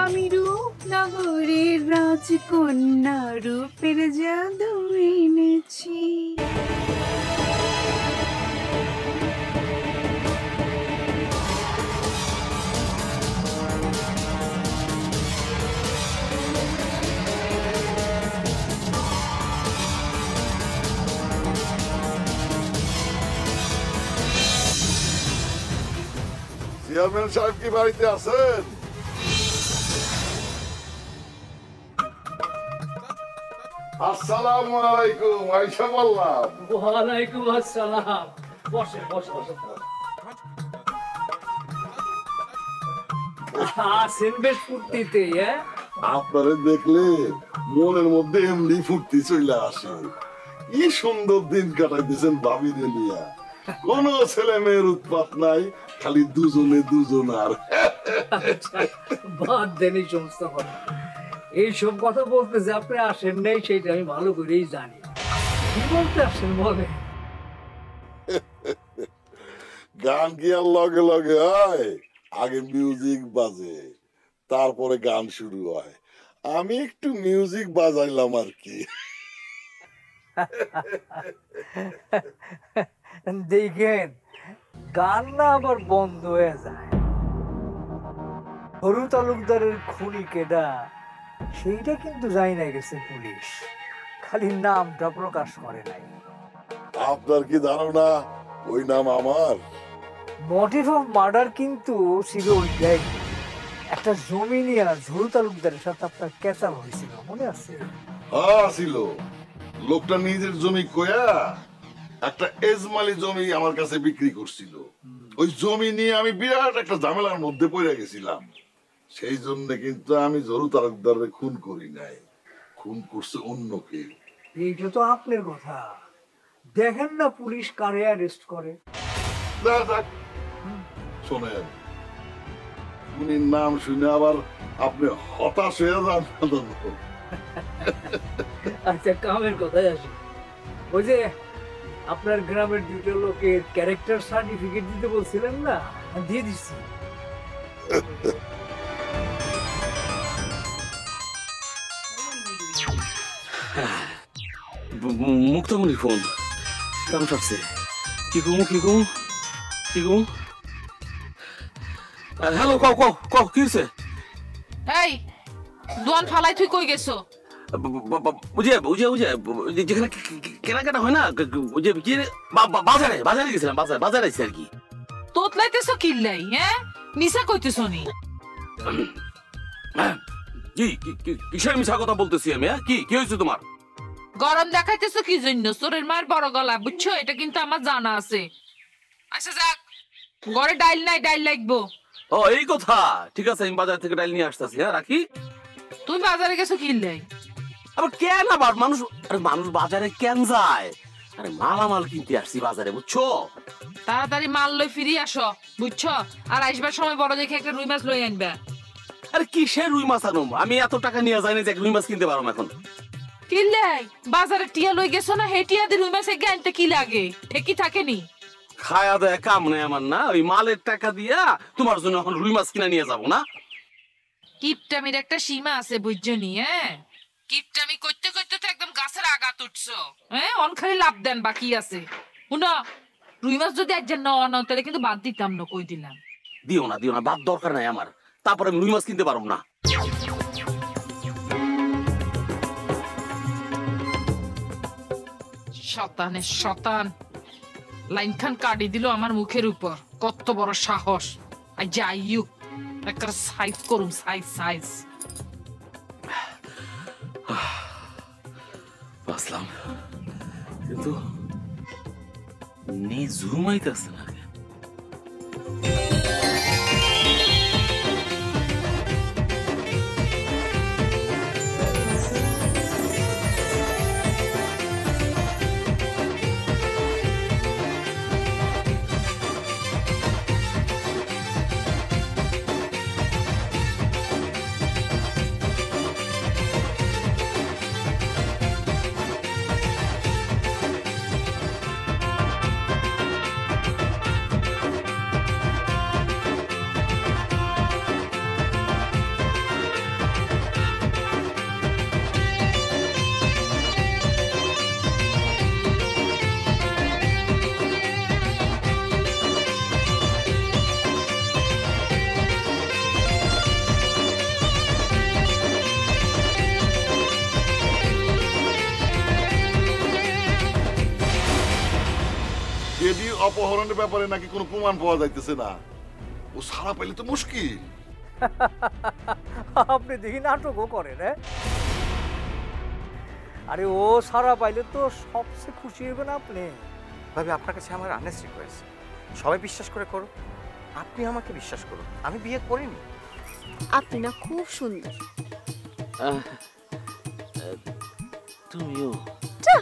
আমি রূপনগরের রাজকন্যা রূপের জাদু এনেছি। চেয়ারম্যান সাহেব কি বাড়িতে আছেন? আসসালামু আলাইকুম। আইসা বললাম। ওয়ালাইকুম আসসালাম। বসে বসে বসে। আসেন বেশ ফুর্তিতে। আপনারে দেখলে মনের মধ্যে এমনি ফুর্তি চলে আসে। কি সুন্দর দিন কাটাইতেছেন ভাবিরে নিয়া। কোন ছেলে মেয়ের উৎপাত নাই, খালি দুজনে দুজন। আর বাদ দেন এই সমস্ত কথা। এইসব কথা বলতে যে আপনি আসেন নাই সেটা আমি ভালো করেই জানি। কি বলতে আসেন বলে? গান কি আর লগে লগে হয়? আগে মিউজিক বাজে, তারপরে গান শুরু হয়। আমি একটু মিউজিক বাজাইলাম আর কি। দেখেন গান না আবার বন্ধ হয়ে যায়। হরু তালুকদারের খুনি কেডা সেইটা কিন্তু জানি না গেছে পুলিশ, খালি নামটা প্রকাশ করে নাই। আপনার কি ধারণা ওই নাম আমার? মোটিভ অফ মার্ডার কিন্তু ছিল ওইটাই। একটা জমি নিয়ে ঝরু তালুকদারের সাথে আপনার ক্যাচাল হয়েছিল, মনে আছে? হ্যাঁ ছিল। লোকটা নিজের জমি কয়া একটা এজমালি জমি আমার কাছে বিক্রি করছিল। ওই জমি নিয়ে আমি বিরাট একটা ঝামেলার মধ্যে পড়ে গেছিলাম। সেই জন্য কিন্তু আমি ঝরু তালুকদারের খুন করি নাই, খুন করছে অন্য কেউ। এইটা তো আপনার কথা। দেখেন না পুলিশ কারে অ্যারেস্ট করে। শোনেন, উনির নাম শুনে আবার আপনি হতাশ হয়ে যান। আচ্ছা কামের কথায় আসি। ওই যে আপনার গ্রামের দুটো লোকের ক্যারেক্টার সার্টিফিকেট দিতে বলছিলেন না, দিয়ে দিচ্ছি। মুক্তামণি ফোন কেমন থাকছে? কি কমু কি কমু কি কমু? হ্যালো, কও কও কও কি হয়েছে? এই দোয়ান ফালাই তুই কই গেছো? বুঝে বুঝে বুঝে যেখানে কেনাকাটা হয় না, বুঝে কি বাজারে বাজারে গেছিলাম, বাজারে আছি আর কি। তোতলাইতেছো কিল্লাই? হ্যাঁ মিছা কইতেছো নি? কি কিসের মিছা কথা বলতেছি আমি? কি কি হয়েছে তোমার? গরম দেখাইতেছো কি জন্য? চোরের মায়ের বড় গলা, বুঝছো? এটা কিন্তু আমার জানা আছে। আচ্ছা যাক, ঘরে ডাইল নাই, ডাইল লাগবো। ও এই কথা, ঠিক আছে আমি বাজার থেকে ডাইল নিয়ে আসতেছি। হ্যাঁ রাখি। তুমি বাজারে গেছো কিল্লাই? আবার কেন আবার মানুষ, আরে মানুষ বাজারে কেন যায়? আরে মালামাল কিনতে আসছি বাজারে, বুঝছো? তাড়াতাড়ি মাল লই ফিরি আসো, বুঝছো? আর আসবার সময় বড় দেখে একটা রুই মাছ লই আনবা। আরে কিসের রুই মাছ আনুম? আমি এত টাকা নিয়ে যাই না যে রুই মাছ কিনতে পারবো এখন। কিল্লাই বাজারে টিয়া লই গেছো না, হে টিয়া দিয়ে রুই মাছ এগে আনতে কি লাগে? ঠেকি থাকেনি? খায়া দেয়া কাম নেই আমার না, ওই মালের টাকা দিয়া তোমার জন্য এখন রুই মাছ কিনা নিয়ে যাবো না? কিপটামির একটা সীমা আছে, বুঝছো নি? হ্যাঁ কিপটামি করতে করতে তো একদম গাছের আঘাত উঠছো। হ্যাঁ অনখালি লাভ দেন বাকি আছে। শুনো, রুই মাছ যদি একজন না আনো তাহলে কিন্তু বাদ দিতাম না, কই দিলাম। দিও না, বাদ দরকার নাই আমার। তারপরে আমি রুই মাছ কিনতে পারবো না। শতানের শতান লাইন খান কাটি দিল আমার মুখের উপর। কত বড় সাহস! আই যাইও একটা সাইজ করুম, সাইজ। বাসলাম কিন্তু নি ঝুমাইতেছে না। অপহরণের ব্যাপারে নাকি কোনো প্রমাণ পাওয়া যাইতেছে না। ও সারা পাইলে তো মুশকিল। আপনি দেখি নাটকও করেন, হ্যাঁ? আরে ও সারা পাইলে তো সবচেয়ে খুশি হবেন আপনি। ভাবি আপনার কাছে আমার আনেস্ট রিকোয়েস্ট, সবাই বিশ্বাস করে করো, আপনি আমাকে বিশ্বাস করুন, আমি বিয়ে করিনি। আপনি না খুব সুন্দর। তুমিও যা